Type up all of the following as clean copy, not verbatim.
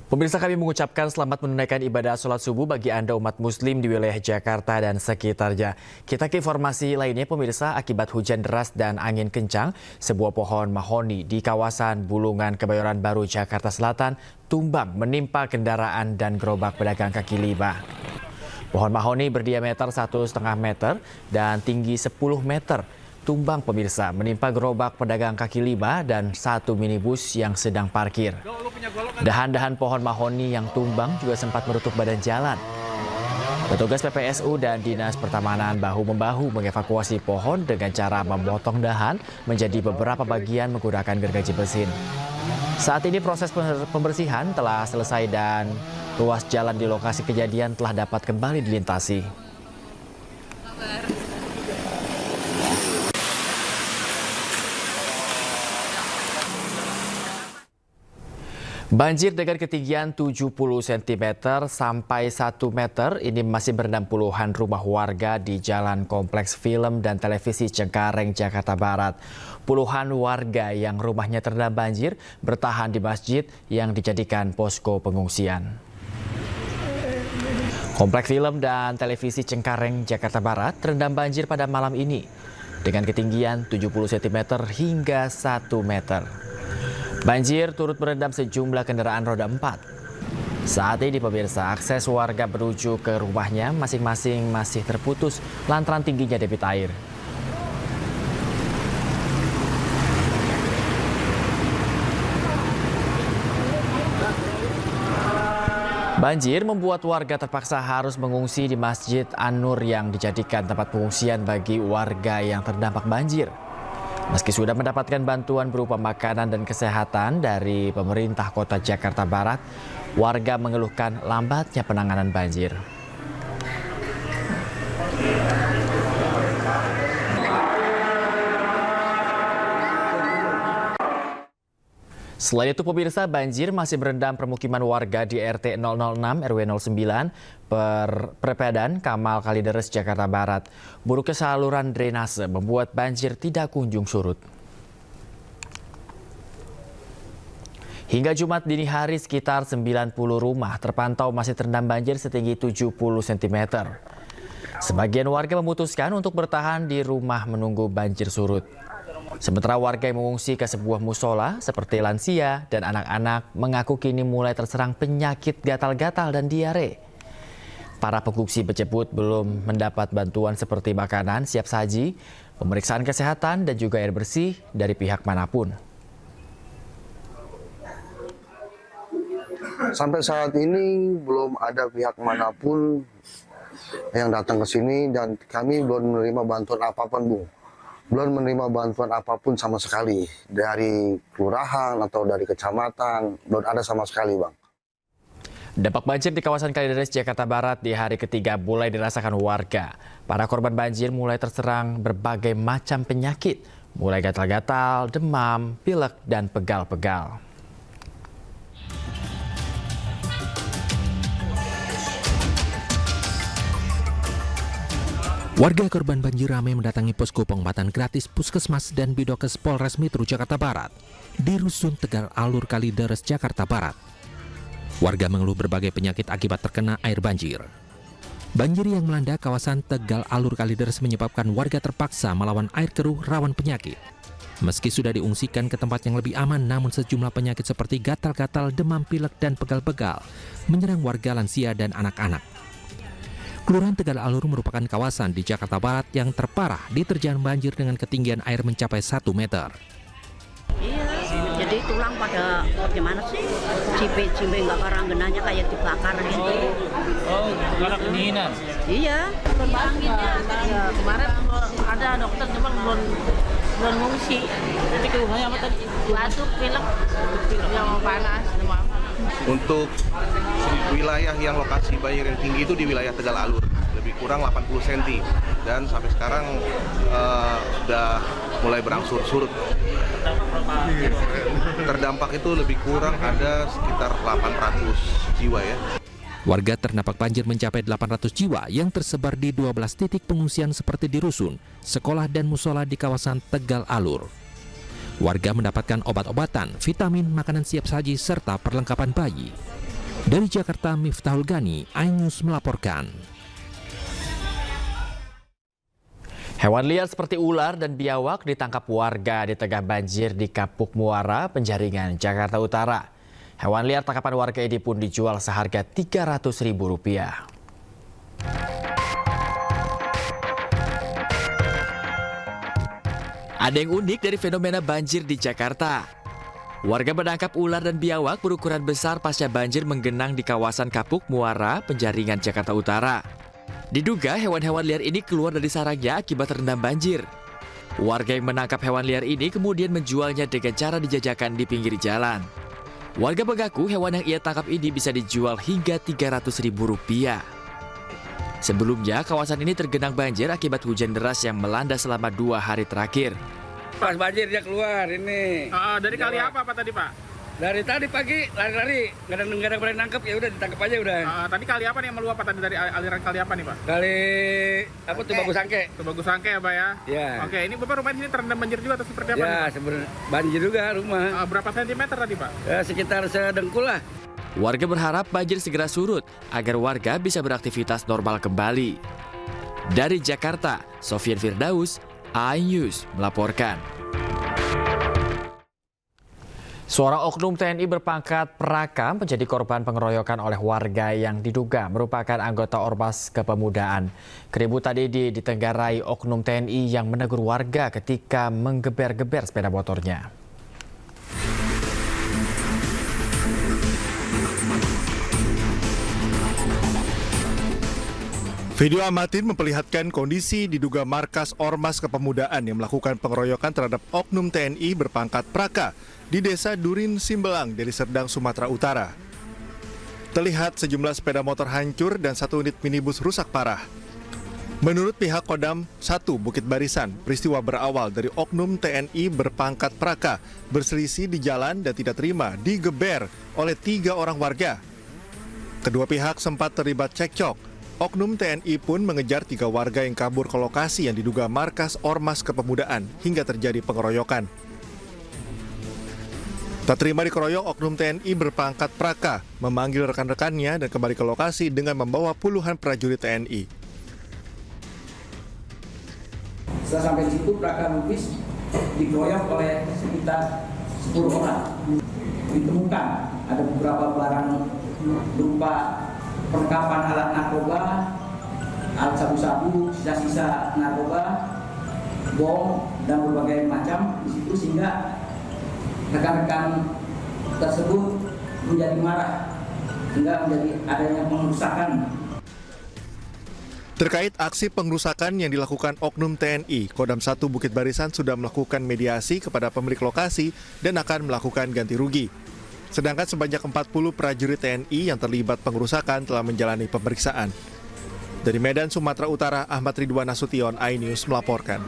Pemirsa, kami mengucapkan selamat menunaikan ibadah sholat subuh bagi Anda umat muslim di wilayah Jakarta dan sekitarnya. Kita ke informasi lainnya, pemirsa. Akibat hujan deras dan angin kencang, sebuah pohon mahoni di kawasan Bulungan, Kebayoran Baru, Jakarta Selatan tumbang menimpa kendaraan dan gerobak pedagang kaki lima. Pohon mahoni berdiameter 1,5 meter dan tinggi 10 meter. Tumbang, pemirsa, menimpa gerobak pedagang kaki lima dan satu minibus yang sedang parkir. Dahan-dahan pohon mahoni yang tumbang juga sempat menutup badan jalan. Petugas PPSU dan Dinas Pertamanan bahu-membahu mengevakuasi pohon dengan cara memotong dahan menjadi beberapa bagian menggunakan gergaji mesin. Saat ini proses pembersihan telah selesai dan ruas jalan di lokasi kejadian telah dapat kembali dilintasi. Banjir dengan ketinggian 70 cm sampai 1 meter ini masih merendam puluhan rumah warga di Jalan Kompleks Film dan Televisi Cengkareng, Jakarta Barat. Puluhan warga yang rumahnya terendam banjir bertahan di masjid yang dijadikan posko pengungsian. Kompleks Film dan Televisi Cengkareng, Jakarta Barat terendam banjir pada malam ini dengan ketinggian 70 cm hingga 1 meter. Banjir turut merendam sejumlah kendaraan roda 4. Saat ini, pemirsa, akses warga menuju ke rumahnya masing-masing masih terputus lantaran tingginya debit air. Banjir membuat warga terpaksa harus mengungsi di Masjid An-Nur yang dijadikan tempat pengungsian bagi warga yang terdampak banjir. Meski sudah mendapatkan bantuan berupa makanan dan kesehatan dari pemerintah kota Jakarta Barat, warga mengeluhkan lambatnya penanganan banjir. Selain itu, pemirsa, banjir masih merendam permukiman warga di RT 006 RW 09 Perpedan Kamal Kalideres, Jakarta Barat. Buruknya saluran drainase membuat banjir tidak kunjung surut. Hingga Jumat dini hari, sekitar 90 rumah terpantau masih terendam banjir setinggi 70 cm. Sebagian warga memutuskan untuk bertahan di rumah menunggu banjir surut. Sementara warga yang mengungsi ke sebuah musola seperti lansia dan anak-anak mengaku kini mulai terserang penyakit gatal-gatal dan diare. Para pengungsi menyebut belum mendapat bantuan seperti makanan siap saji, pemeriksaan kesehatan dan juga air bersih dari pihak manapun. Sampai saat ini belum ada pihak manapun yang datang ke sini dan kami belum menerima bantuan apapun, Bu. Belum menerima bantuan apapun sama sekali dari kelurahan atau dari kecamatan, belum ada sama sekali, Bang. Dampak banjir di kawasan Kalideres, Jakarta Barat di hari ketiga mulai dirasakan warga. Para korban banjir mulai terserang berbagai macam penyakit, mulai gatal-gatal, demam, pilek, dan pegal-pegal. Warga korban banjir ramai mendatangi posko pengobatan gratis Puskesmas dan Bidokes Polres Metro Jakarta Barat di Rusun Tegal Alur Kalideres, Jakarta Barat. Warga mengeluh berbagai penyakit akibat terkena air banjir. Banjir yang melanda kawasan Tegal Alur Kalideres menyebabkan warga terpaksa melawan air keruh rawan penyakit. Meski sudah diungsikan ke tempat yang lebih aman, namun sejumlah penyakit seperti gatal-gatal, demam, pilek, dan pegal-pegal menyerang warga lansia dan anak-anak. Kelurahan Tegal Alur merupakan kawasan di Jakarta Barat yang terparah diterjang banjir dengan ketinggian air mencapai 1 meter. Iya, jadi tulang pada bagaimana sih? Cipe nggak karanggenanya kayak dibakar gitu. Oh, karena kedinginan? Iya. Ya, kemarin ada dokter cuma belum ngungsi. Jadi keluhannya apa tadi? Batuk, pilek, yang panas, demam. Untuk wilayah yang lokasi banjir yang tinggi itu di wilayah Tegal Alur, lebih kurang 80 cm dan sampai sekarang sudah mulai berangsur surut. Terdampak itu lebih kurang ada sekitar 800 jiwa ya. Warga terdampak banjir mencapai 800 jiwa yang tersebar di 12 titik pengungsian seperti di rusun, sekolah dan musola di kawasan Tegal Alur. Warga mendapatkan obat-obatan, vitamin, makanan siap saji, serta perlengkapan bayi. Dari Jakarta, Miftahul Gani, iNews melaporkan. Hewan liar seperti ular dan biawak ditangkap warga di tengah banjir di Kapuk Muara, Penjaringan, Jakarta Utara. Hewan liar tangkapan warga ini pun dijual seharga Rp300.000. Ada yang unik dari fenomena banjir di Jakarta. Warga menangkap ular dan biawak berukuran besar pasca banjir menggenang di kawasan Kapuk Muara, Penjaringan, Jakarta Utara. Diduga hewan-hewan liar ini keluar dari sarangnya akibat terendam banjir. Warga yang menangkap hewan liar ini kemudian menjualnya dengan cara dijajakan di pinggir jalan. Warga mengaku hewan yang ia tangkap ini bisa dijual hingga Rp300.000. Sebelumnya, kawasan ini tergenang banjir akibat hujan deras yang melanda selama 2 hari terakhir. Pas banjir dia keluar ini. Dari kali apa tadi Pak? Dari tadi pagi lari-lari, nggak ada berani nangkep, ya udah ditangkap aja udah. Tadi kali apa nih yang meluap Pak? Tadi dari aliran kali apa nih Pak? Kali apa tuh Bagus Sangke? Bagus Sangke ya Pak ya? Iya. Oke, ini Bapak rumah ini terendam banjir juga atau seperti apa? Ya, sebenarnya banjir juga rumah. Berapa sentimeter tadi Pak? Ya, sekitar sedengkul lah. Warga berharap banjir segera surut agar warga bisa beraktivitas normal kembali. Dari Jakarta, Sofian Firdaus, iNews melaporkan. Seorang oknum TNI berpangkat Prakam menjadi korban pengeroyokan oleh warga yang diduga merupakan anggota Ormas Kepemudaan. Keributan ini ditenggarai oknum TNI yang menegur warga ketika menggeber-geber sepeda motornya. Video amatir memperlihatkan kondisi diduga markas Ormas Kepemudaan yang melakukan pengeroyokan terhadap oknum TNI berpangkat Praka di Desa Durin, Simbelang, Deli Serdang, Sumatera Utara. Terlihat sejumlah sepeda motor hancur dan 1 unit minibus rusak parah. Menurut pihak Kodam 1 Bukit Barisan, peristiwa berawal dari oknum TNI berpangkat Praka berselisih di jalan dan tidak terima digeber oleh 3 orang warga. Kedua pihak sempat terlibat cekcok. Oknum TNI pun mengejar 3 warga yang kabur ke lokasi yang diduga markas Ormas Kepemudaan hingga terjadi pengeroyokan. Tak terima dikeroyok, oknum TNI berpangkat Praka memanggil rekan-rekannya dan kembali ke lokasi dengan membawa puluhan prajurit TNI. Setelah sampai di situ, Praka Lubis dikeroyok oleh sekitar 10 orang. Ditemukan ada beberapa barang berupa perlengkapan alat narkoba, alat sabu-sabu, sisa-sisa narkoba, bom, dan berbagai macam di situ, sehingga rekan-rekan tersebut menjadi marah sehingga menjadi adanya pengerusakan. Terkait aksi pengerusakan yang dilakukan oknum TNI, Kodam 1 Bukit Barisan sudah melakukan mediasi kepada pemilik lokasi dan akan melakukan ganti rugi. Sedangkan sebanyak 40 prajurit TNI yang terlibat pengerusakan telah menjalani pemeriksaan. Dari Medan, Sumatera Utara, Ahmad Ridwan Nasution, iNews melaporkan.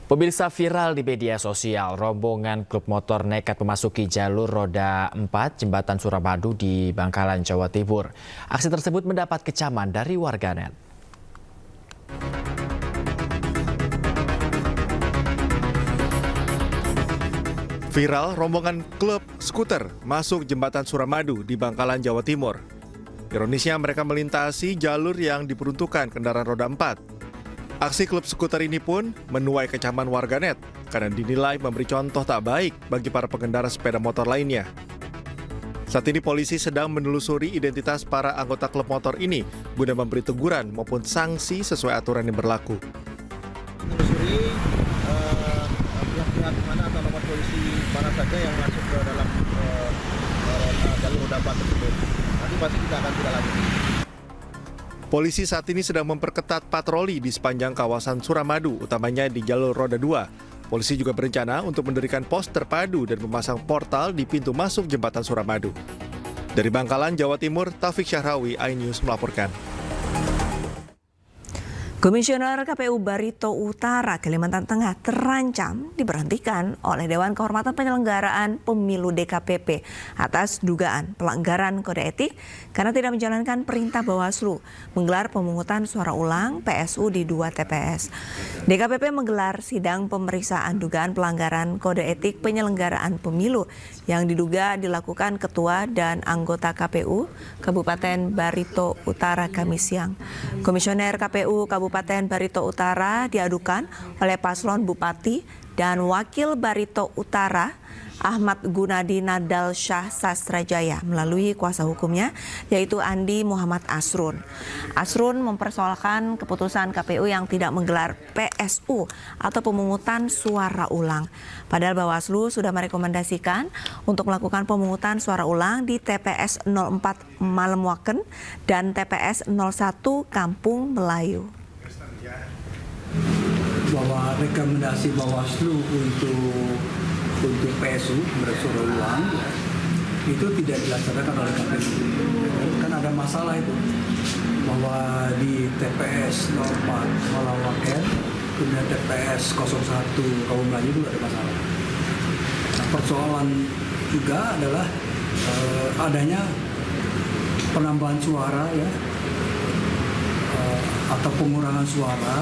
Pemirsa, viral di media sosial, rombongan klub motor nekat memasuki jalur roda 4 Jembatan Suramadu di Bangkalan, Jawa Timur. Aksi tersebut mendapat kecaman dari warganet. Viral rombongan klub skuter masuk Jembatan Suramadu di Bangkalan, Jawa Timur. Ironisnya mereka melintasi jalur yang diperuntukkan kendaraan roda 4. Aksi klub skuter ini pun menuai kecaman warganet karena dinilai memberi contoh tak baik bagi para pengendara sepeda motor lainnya. Saat ini polisi sedang menelusuri identitas para anggota klub motor ini guna memberi teguran maupun sanksi sesuai aturan yang berlaku. Menelusuri pihak-pihak mana atau nomor polisi mana saja yang masuk ke dalam jalur roda 4 tersebut. Nanti pasti kita akan tidak lanjuti. Polisi saat ini sedang memperketat patroli di sepanjang kawasan Suramadu, utamanya di jalur roda 2. Polisi juga berencana untuk mendirikan pos terpadu dan memasang portal di pintu masuk Jembatan Suramadu. Dari Bangkalan, Jawa Timur, Taufik Syahrawi, iNews melaporkan. Komisioner KPU Barito Utara Kalimantan Tengah terancam diberhentikan oleh Dewan Kehormatan Penyelenggaraan Pemilu DKPP atas dugaan pelanggaran kode etik karena tidak menjalankan perintah Bawaslu menggelar pemungutan suara ulang PSU di 2 TPS. DKPP menggelar sidang pemeriksaan dugaan pelanggaran kode etik penyelenggaraan pemilu yang diduga dilakukan ketua dan anggota KPU Kabupaten Barito Utara Kamis siang. Komisioner KPU Kabupaten Barito Utara diadukan oleh paslon Bupati dan Wakil Barito Utara Ahmad Gunadi Nadal Syah Sastrajaya melalui kuasa hukumnya yaitu Andi Muhammad Asrun. Asrun mempersoalkan keputusan KPU yang tidak menggelar PSU atau pemungutan suara ulang. Padahal Bawaslu sudah merekomendasikan untuk melakukan pemungutan suara ulang di TPS 04 Malemwaken dan TPS 01 Kampung Melayu. Bahwa rekomendasi Bawaslu untuk PSU bersuara ulang itu tidak dilaksanakan oleh KPU. Kan ada masalah itu bahwa di TPS 04 Malemwaken kemudian TPS 01 Kampung Melayu juga ada masalah. Nah, persoalan juga adalah adanya penambahan suara ya atau pengurangan suara